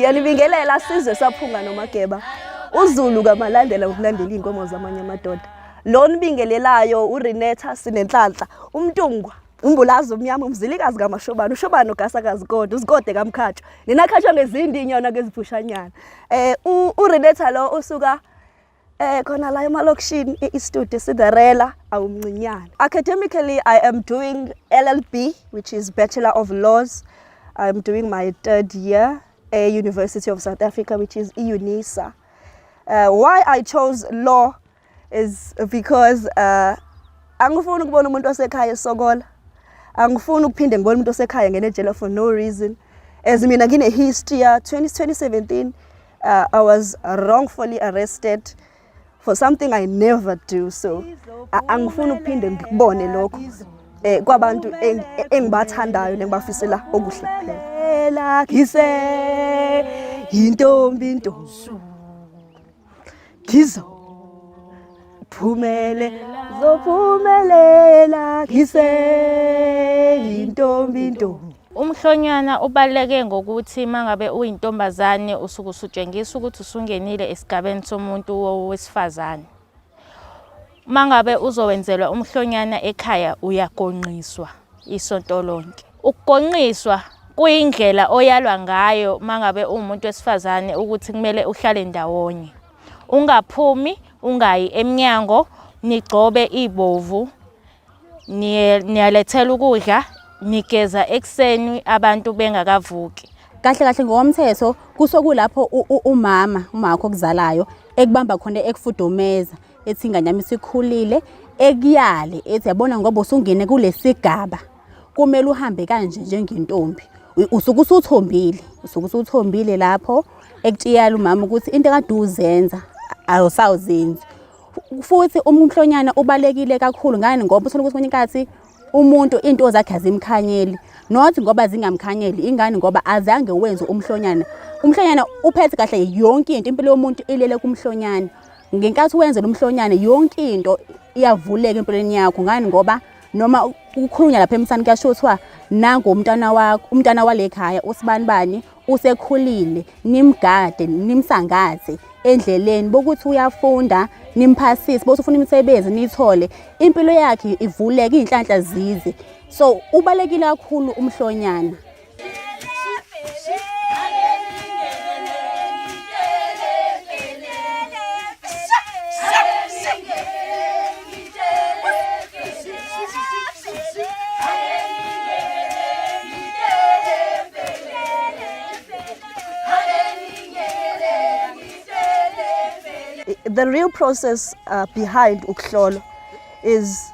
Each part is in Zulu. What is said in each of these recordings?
Ngiyalibingelela sizwe saphunga noMageba. uZulu kamalandela ukulandela inkomo zamanye amadoda. Lo nibingelelayo uRenetta Sinenhlanhla, umntungwa, umbulazi omnyama, umzilikazi kaMashobane, uShobane ugasakazi kodwa, uzikode kaMkhatshwa. Nina khatshwa ngezindi inyona keziphushanyana. uRenetta lo usuka khona la emalokishini e-Eastwood eSinderella awumncinyane. Academically, I am doing LLB, which is Bachelor of Laws. I'm doing my 3rd year at University of South Africa, which is UNISA. Why I chose law is because angifuni ukubona umuntu osekhaya esokola. Angifuni ukuphinde ngibone umuntu osekhaya ngene ejele for no reason. As mina ngine history 2017, I was wrongfully arrested for something I never do. So angifuni ukuphinde ngikubone lokho kwabantu engibathandayo nengibafisela okuhle kuphela. Ngise intombi ntombi Gizo Phumele zophumelela ngise intombi ntombi. Umhlonyana ubaleke ngokuthi mangabe uyintombazane usuke usutshengisa ukuthi usungenile esigabeni somuntu wesifazane. Mangabe uzowenzelwa umhlonyana ekhaya uyagonqiswa isonto lonke. Ukugonqiswa kuyindlela oyalwa ngayo mangabe umuntu wesifazane ukuthi kumele uhlale ndawonye. Ungaphumi, ungayi eminyango, nigcobe ibovu, niyalethela ukudla, nigeza ekseni abantu bengakavuki. Kahle kahle ngokomthetho kusokulapho umama wakho okuzalayo ekubamba khona ekufudumeza ethi ingane yami isikhulile, ekuyale ethi yabona ngoba usungene kulesigaba kumele uhambe kanje njengentombi. Usuke usuthombile lapho ekutshiyala umama ukuthi into ekade uzenza awusawuzenzi. Futhi umhlonyana ubalekile kakhulu ngani ngoba uthola ukuthi kwenye umuntu into zakhe azimkhanyeli, not ngoba zingamkhanyeli, ingani ngoba azange wenze umhlonyana. Umhlonyana uphethe kahle yonke into, impilo yomuntu ilele kumhlonyana. Ngenkathi wenze umhlonyana yonke into iyavuleka empilweni yakho, ngani ngoba noma ukukhulunywa lapha emsana kuyashothwa nango umntana walekhaya usibanibani usekhulile, nimgade nimsangathe endleleni bokuthi uyafunda, nimphasise bokuthi ufuna imisebenzi nithole, impilo yakhe ivuleke, inhlanhla zize. So ubalekile kakhulu umhlonyana. The real process behind ukuhlolo is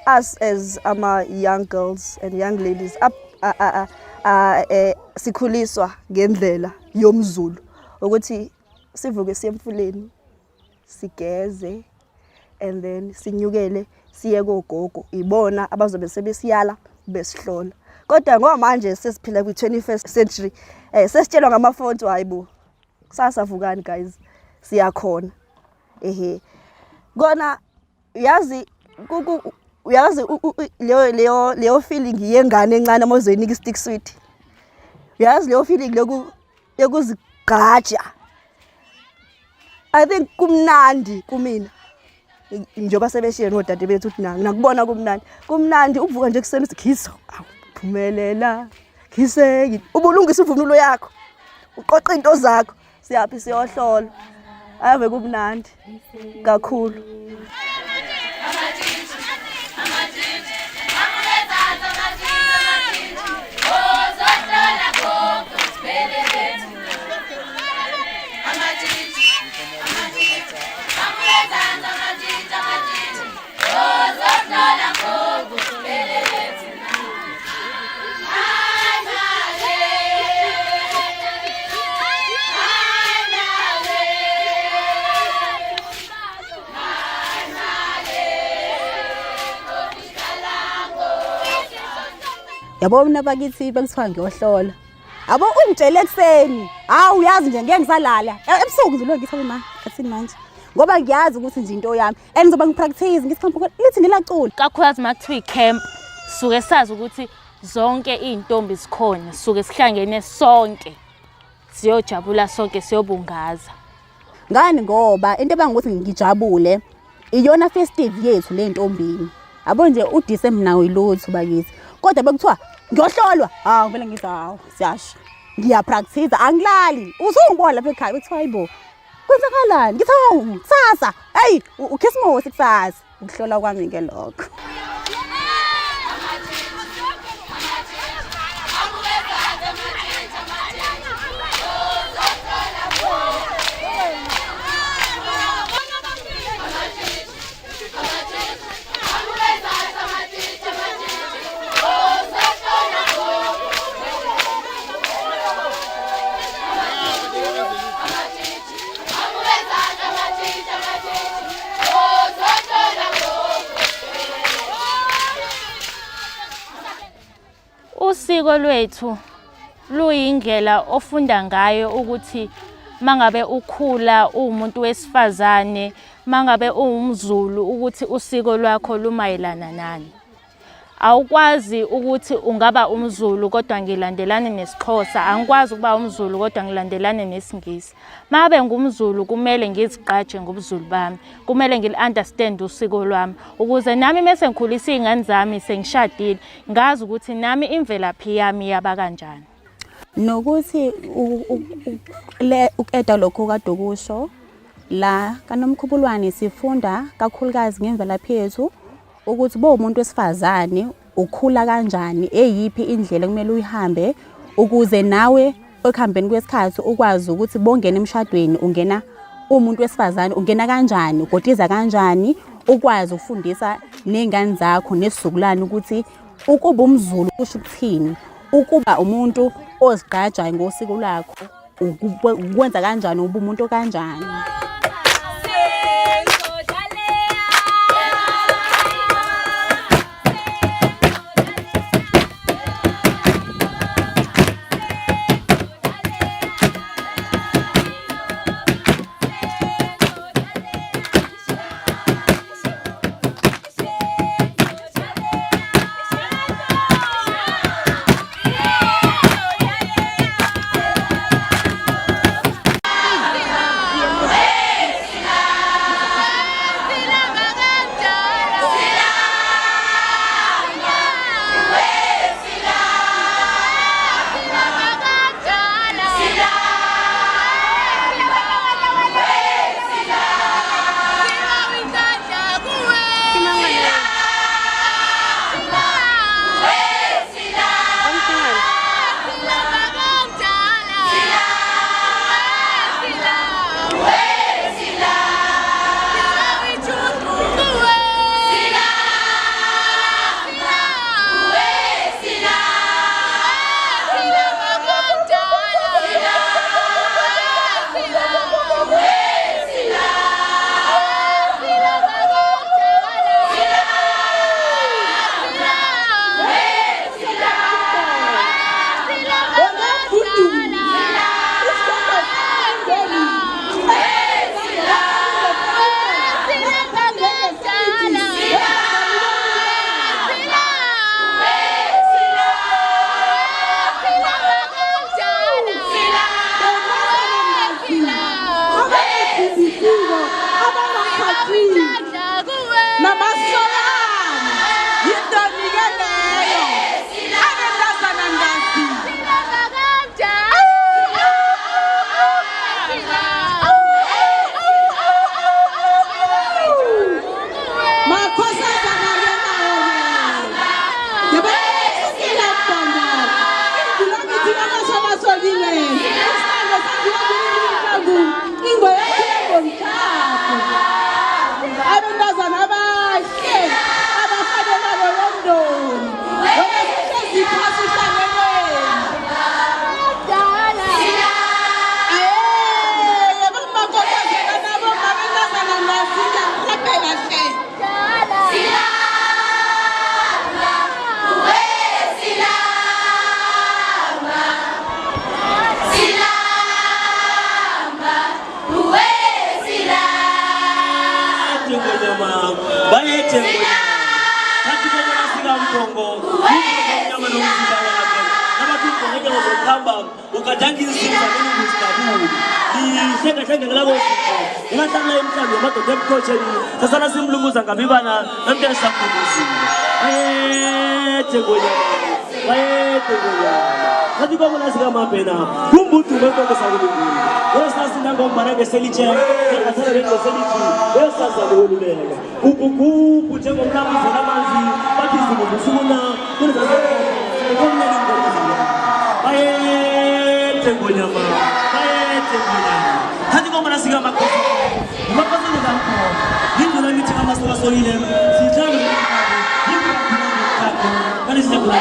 us as young girls and young ladies sikhuliswa ngendlela yomZulu ukuthi sivuke siye emfuleni sigeze and then sinyukele siye kogogo, ibona abazobe sebesiyala besihlola. Kodwa ngoba manje sesiphila kwi-21st century sesitshelwa ngamafonto, hayibo sasavukani guys, siyakhona. Kona uyazi leyo feeling yengane encane mozoyinika istick sweet. Uyazi leyo feeling yokuzigqaja. I think kumnandi kumina. Njengoba sebeshiye nodade bethu uthi nakubona kumnandi ukuvuka nje kuseni uthi Gizo awuphumelela ngise ubulungisa ivunulo yakho, uqoqa into zakho, siyaphi siyohlola. Ave kumnandi kakhulu. Yabo mina bakithi bekuthiwa ngiyohlola. Abo ungitshele ekseni. Hawu uyazi nje ngeke ngisalala. Ebusuku ngizolo ngithi ma kathini manje. Ngoba ngiyazi ukuthi nje into yami. Engizoba ngipractice ngisikhampo lithi ngilacula. Kakhulukazi makuthiwa icamp suke sazi ukuthi zonke izintombi zikhona, suke sihlangene sonke. siyojabula sonke siyobungaza. Ngani ngoba into ebangukuthi ngijabule iyona festive yethu le ntombini. Yabo nje uDecember nawo ilutho bakithi. Kodwa bekuthiwa ngiyohlolwa. Ngivele ngithi hawo siyasha. Ngiyapractice angilali. Uzungibona lapha ekhaya bekuthiwa hayibo. Kwenzakalani? Ngithi hawu kusasa. Hey, uKhisimusi kusasa. Ukuhlola kwami ke lokho. Usiko lwethu luyindlela ofunda ngayo ukuthi mangabe ukhula umuntu wesifazane, mangabe uwumZulu ukuthi usiko lwakho lumayelana nani. Awukwazi ukuthi ungaba umZulu kodwa ngilandelane nesiXhosa, angikwazi ukuba umZulu kodwa ngilandelane nesingisi. Mabe ngumZulu kumele ngizigqaje ngobuzulu bami, kumele ngili-understand usiko lwami ukuze nami mase ngikhulisa izingane zami sengishadile ngazi ukuthi nami imvelaphi yami yaba kanjani. Nokuthi ukeda lokho kade kusho la kaNomkhubulwane sifunda kakhulukazi ngemvelaphi yethu ukuthi umuntu wesifazane ukhula kanjani, eyiphi indlela kumele uyihambe ukuze nawe ekuhambeni kwesikhathi ukwazi ukuthi bongena emshadweni ungena umuntu wesifazane ungena kanjani, ugotiza kanjani, ukwazi ukufundisa nezingane zakho nesizukulwane ukuthi ukuba umZulu kusho ukuthini, ukuba umuntu ozigqaja ngosiko lakho ukwenza kanjani, uba umuntu kanjani. ngeke ngokuhamba ukajanga izinto zamini shenge labo ngahlala emhlanje amadoda emkhotheni sasana simlunguza ngabibana namthe samkhumuzile bayethe ngathi komo lasika mabhena kumbudu bekho sakulungile wesasina ngombana ngeselitshe ngathana ngeselitshe wesaza lokulubeka ubugubhu njengomlambo zamanzi bathi zibusuna kunezase komnye ingoma bayethe ngonyama hathi komo lasika makhosi makhosi ngakho ngindlela ngithi amasoko soyile sithanda kanti siyakula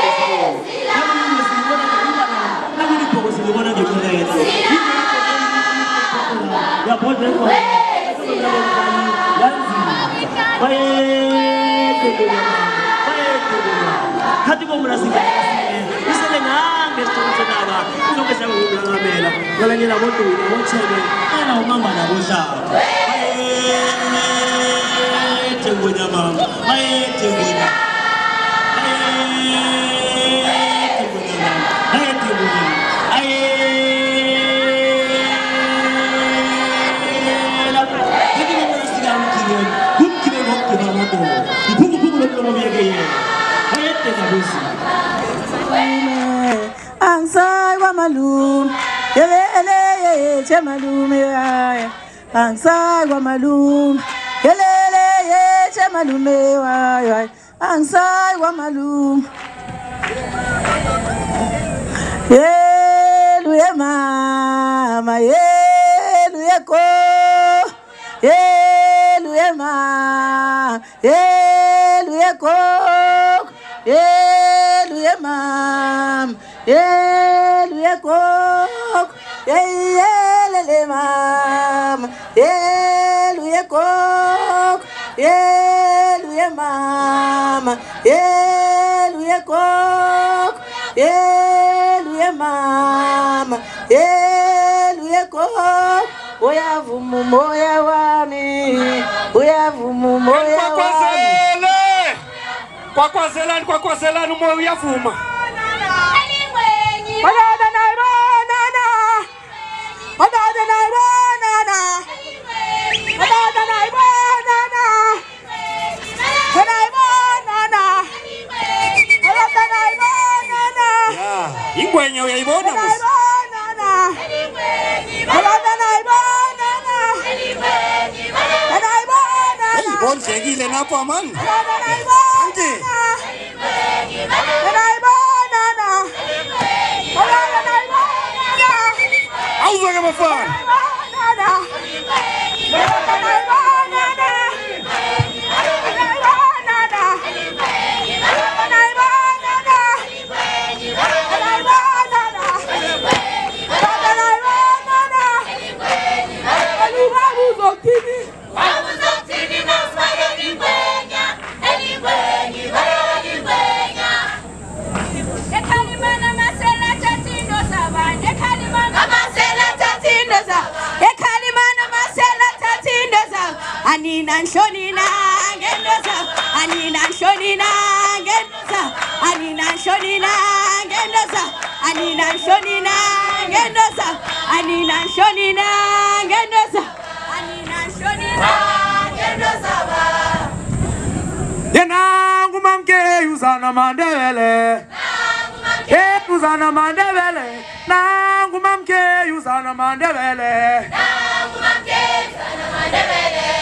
Sibona ngikulethe yabona ko hathi komuna singene isele ngange sithokozelana uzonke sengulungamela ngalanyela bonke bochebe ana umama nabohlala tengonyama tengonyama Angsai wa malum, yelele che malum ya. Angsai wa malum, yelele che malum ya. Angsai wa malum. Yeluye mama, yeluye ko, yeluye mama, yeluye ko, yeluye mama. Yeluye kok, yelele mama. Yeluye kok, yeluye mama. Yeluye kok, yeluye mama. Yeluye kok, uyavumu moya wami, uyavumu moya wami. Kwakwazelani moya uyavuma. Badada naibonana, badada naibonana, badada naibonana, naibonana, badada naibonana. Ya, ingwenye uyayibona musi. Naibonana, badada naibonana, naibonana. Hey, bonjekile napho amani. Badada naibonana, naibonana. Awuzake bafana. Anina shonina gendoza, anina shonina gendoza, anina shonina gendoza, anina shonina gendoza, anina shonina gendoza, anina shonina gendoza ba. Yena ngumamke uzana mandebele. Uzana mandebele. Na ngumamke uzana mandebele.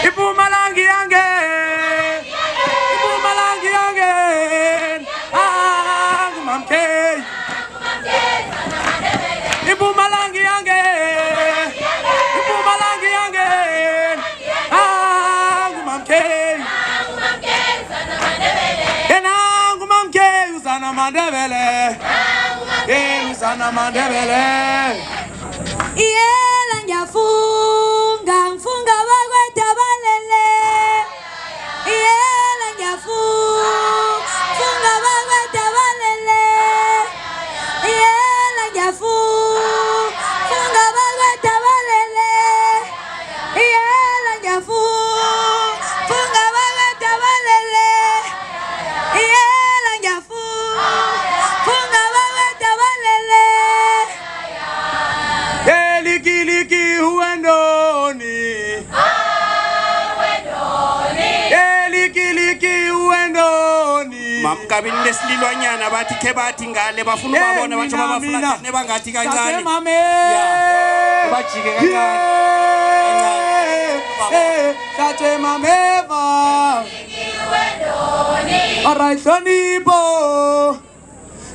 Ipumalangi yange, Ipumalangi yange, ngumamke, Ipumalangi yange, Ipumalangi yange, ngumamke, ena ngumamke uzana mandebele, uzana mandebele. Iyela ngiyafunga ngifunga bakwethu abalele. Iyela ngiyafunga bakwethu abalele. Iyela ngiyafunga bakwethu abalele. Iyela ngiyafunga bakwethu abalele. Iyela ngiyafunga bakwethu abalele. ogabeni lesililwanyana bathi ke bathi ngale bafuna ubabona bathi babafuna nebangathi kancane bajike kancane Tate mameva Alright,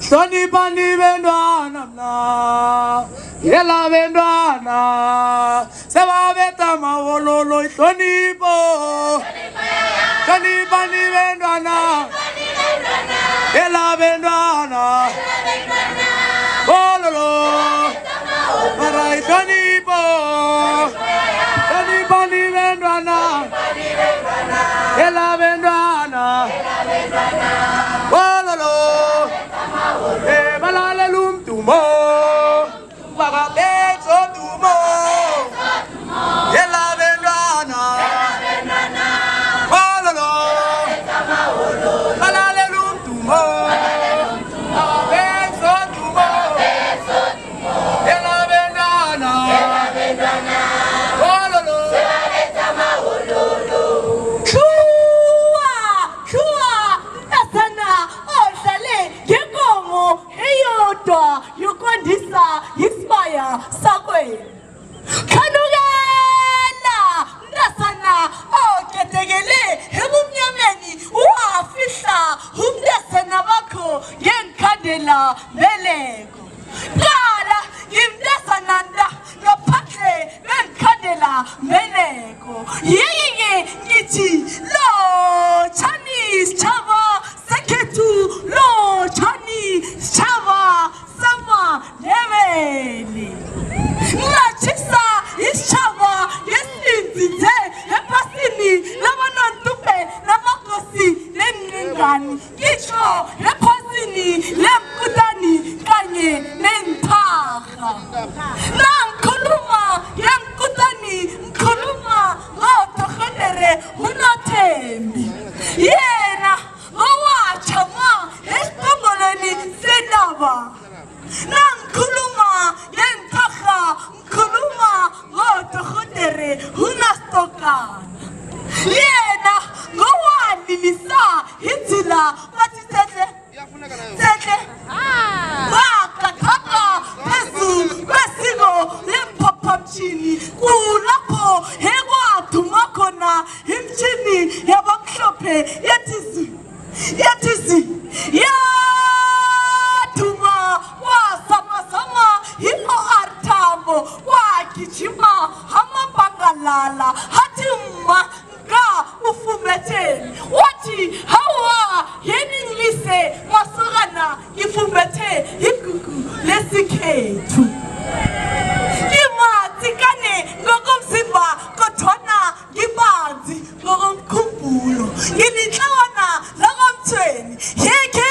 Sonipa ni bendwana na Yela bendwana Seba beta mawololo Sonipa ni bendwana Yela bendwana Wololo Alright, Sonipa ni bendwana Yela bendwana Wololo balale lumtumo baba bezo tumo yela bendwana wololo balale lumtumo baba bezo tumo yela bendwana wololo Yukondisa Ismaya Sakwe Kanugela Ndasana Ketegele Hebumnyameni Uafisha Humdasana Bako Yenkadela Belego Gara Imdasananda Nopate Yenkadela Belego Yeye Niti Lo Chinese Chava Seketu Lo Chinese Chava Sama Neveli Nachisa Ishava Yesinze Hepasini Lamanon Tupe Namakosi Nengani Kicho Hepasini Lemkutani Kanye Nentaha Nankuluma Yemkutani Kuluma Otokhadere Hunatembi Yena Owa Chama Espongolani Senava Nankuluma Yentaha Kuluma Otokhadere Hunastokana Yena Gowa Lilisa Hitila Matitete Tete Waka Kaka Pesu Wesigo Lempapamchini Kulapo Hewa Tumakona Himchini Yabamshope Yatisi Yatuma Wa Sama Himo Artamo Wa Kichima Hama Bangalala Hatima Ga Ufumeteni Wati Hawa Yeninglise Masogana Ifumete Ikuku Lesiketu Kima Tikane Ngogomzimba Kotona Gibanzi Ngogomkumbulo Yinitlawana Lagomtweni Yeke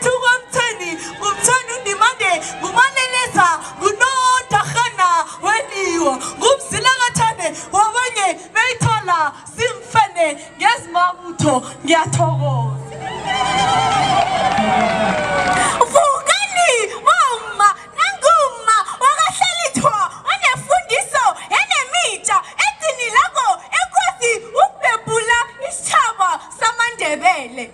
Tugomtweni Gumtweni Ndimande Gumaneleza Gunotahana Weniwa Gumsilangatane Wabanye Meitola Simfene Gezmabuto Ngiathokoza Vugani Mama Nanguma Wakahlelithwa Wanefundiso Enemitsha Etini lago Ekwazi Ubebula Isitshaba Samandebele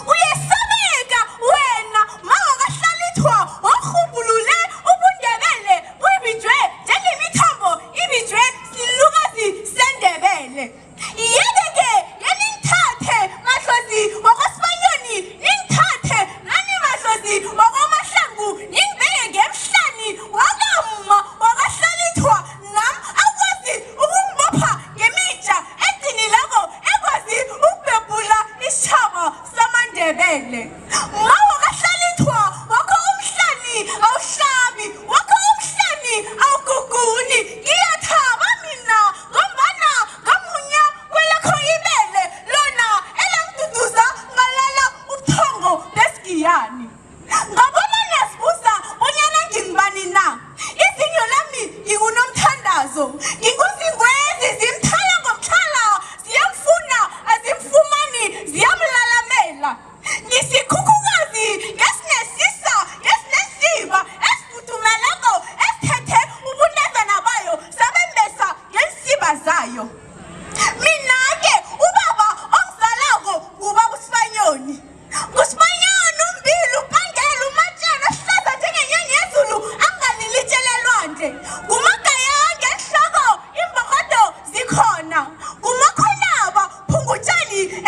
Uyesabeka wena mawakahlalithwa wakhubulule ubundebele uyibijwe njengemithambo ibijwe silukazi sendebele yeke yenithathe mahlozi wakwaSibanyoni ninthathe nani mahlozi wakwamahlangu ninibeke ngemhlani wakamma wakahlalithwa nam akwazi ukungibopha ngemitsha etini lakho ekwazi ukubebula isitshaba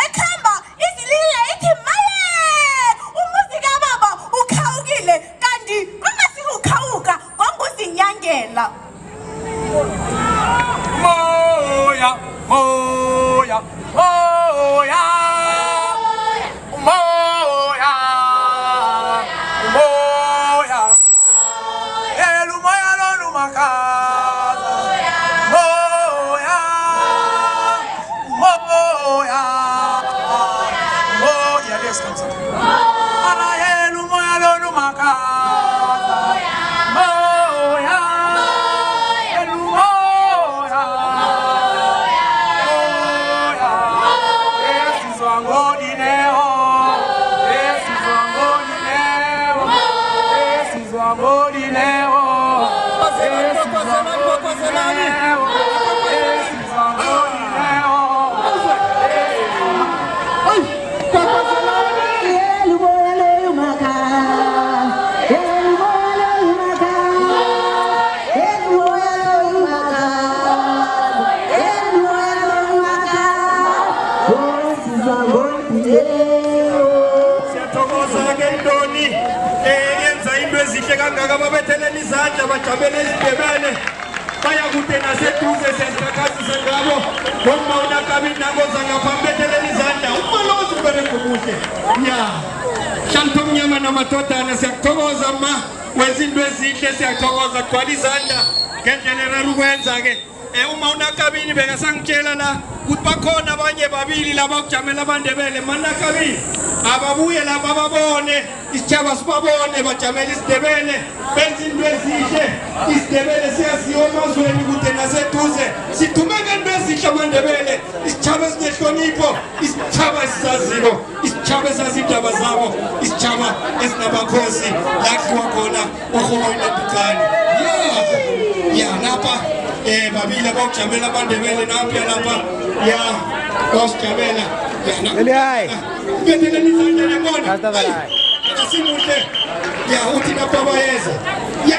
ekhamba izilile ithi maye umuzi kababa ukhawukile kanti kungasikukhawuka kwanguzinyangela. Moya, moya, moya, moya, moya. Elu moya lo lumakala. Moya, moya, moya. Let's continue. Ana elu moya lo lumakala. Moya, elu moya. Siyathokoza ke Ntoni yenza into ezihle kangaka babetheleni izandla bajabele izidebele baya kude naseduze siyazikhakhazisa ngabo ngoba unakabi nakoza ngaphambi betheleni izandla umalozi ubereka kuhle ya Shanto Mnyama namadodana siyakuthokoza ma wezinto ezihle siyathokoza gcwala izandla ngendlela erara ukwenza ke uma unakabini bekasangitshela la ukuthi bakhona abanye babili laba kujamela abandebele manakabini ababuye lapha babone isitshaba sibabone bajamela isidebele benza into ezihle isidebele siyaziwa emazweni kude naseduze sidumeka into ezihle amandebele isitshaba esinehlonipho isitshaba esizaziko isitshaba esazi indaba zabo isitshaba esinabakhosi lakhiwa khona urhulumeni ebucane ya lapha babili abakujamela abandebele napha lapha ya basijamela betheleni izandla yabona asimuhle ya uthi lapha bayeza ya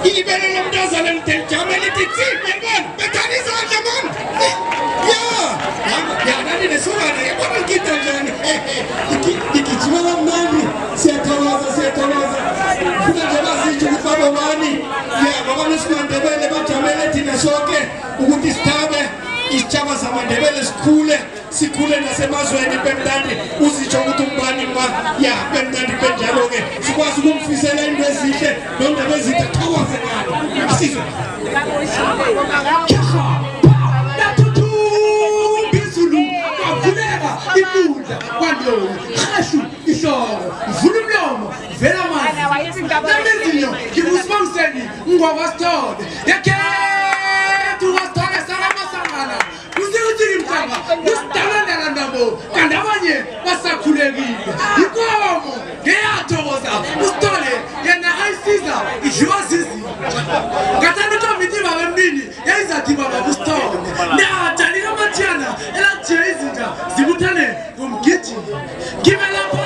ilibele lomntazana litejamela lithi tsi yabona bethani izandla mani ya nani nesokana yabona ngita njani igijima kamnandi siyathokoza funa nje bazitsho ukuthi babobani ya babanesimandebele bajamele thina sonke ukuthi sithabe isitshaba zamandebele sikhule nasemazweni bemnandi uzitsho ukuthi umbani ma ya bemnandi benjalo-ke sikwazi ukumfisela into ezihle nondaba ezihle thokoze ngalo asizwe Bizulu kwavuleka ikundla kwandlovu hashu ihloko vula umlomo vela amanzi namizinyo ngibusibambiseni ngwabasithole yakhethu wasithole sakamasangana kusikuthini mhlaba kusidalandala nabo kanti abanye basakhulekile ikomo ngeyathokoza usithole yena ayisiza idliwa zizinja ngathanda ikomiti babemnini yayizathi baba kusithole ndajani kamathiyana elajiya izinja zibuthane ngomgijimi ngibelapho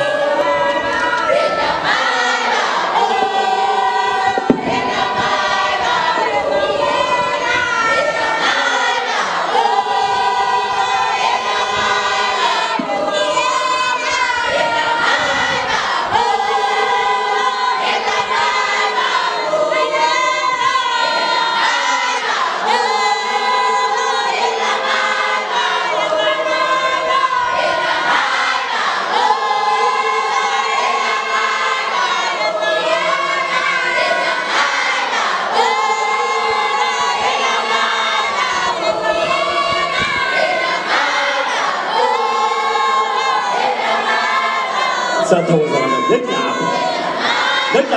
Siyathokoza lekulapho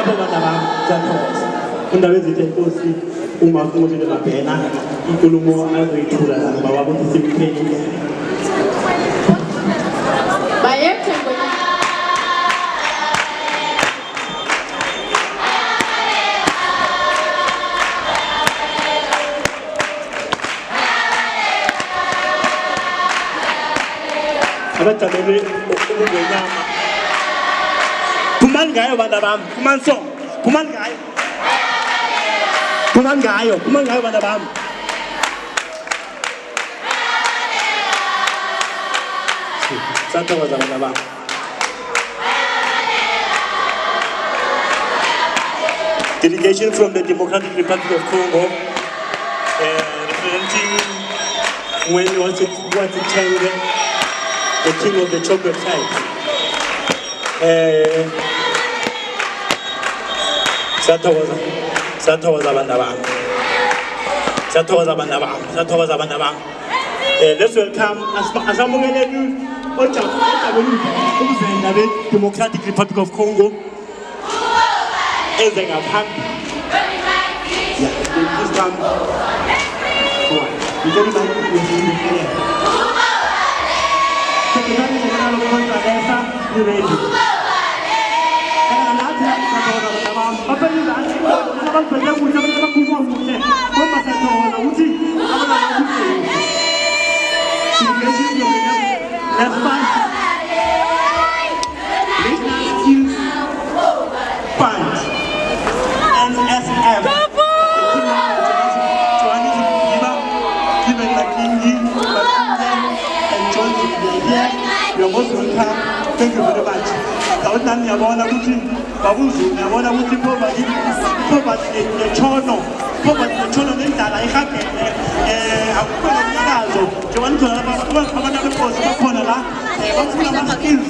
abantu bami siyathokoza undaba ezithi enkosi uma umobile mabhena inkulumo azoyithula la ngoba wabuthi simiphelile abajamele ukungonyama kumani ngayo bantu bami kumani so kumani ngayo bantu bami Sathokoza abantu abami. Delegation from the Democratic Republic of Congo, representing when you want to thank the king of the chocolate side. Sathokoza abantu abami. Sathokoza abantu abami. Sathokoza abantu abami. Let's welcome asamukeleni ojabulile umzenda be-Democratic Republic of Congo eze ngaphambi. This time, Secretary General of Congress, you ready? You're most welcome. Thank you very much. Kautani yabona ukuthi babuzu yabona ukuthi poverty lechono nendala ihagele akukho umnyakazo njengoba abantu abeposi bakhona la bafuna ama-skills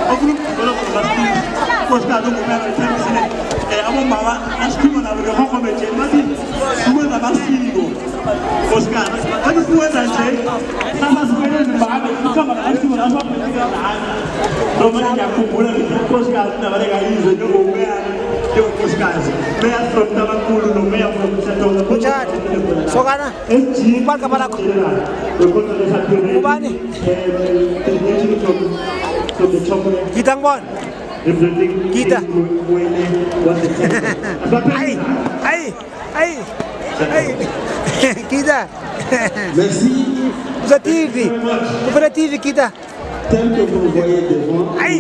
bafuna ukudevelopha ama-skills nkosikazi ungumela ethengisile abomama asikhuluma nabo ngehorhomejeni bathi sikwenza amasiko nkosikazi bathi sikwenza nje sasa sikwele ezimbabwe ukuhamba ngamasiko lapho abhekeka lana noma ngiyakhumbula nkosikazi nabaleka yize njengomeyana njengokosikazi meya from Tabankulu nomeya from Shatona Kunjani? Sokana? Ubani gama lakho? Ubani? Gita ngibona? Gita. Ay. Gita. Merci. Usa TV. Upera TV Gita. Tel que vous voyez devant, Ay.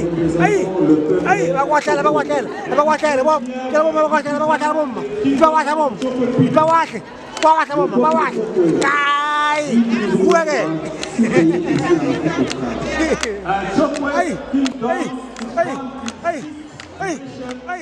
Bakwahlela bom. Bakwahlela bom. Ay. Kuweke. Ay.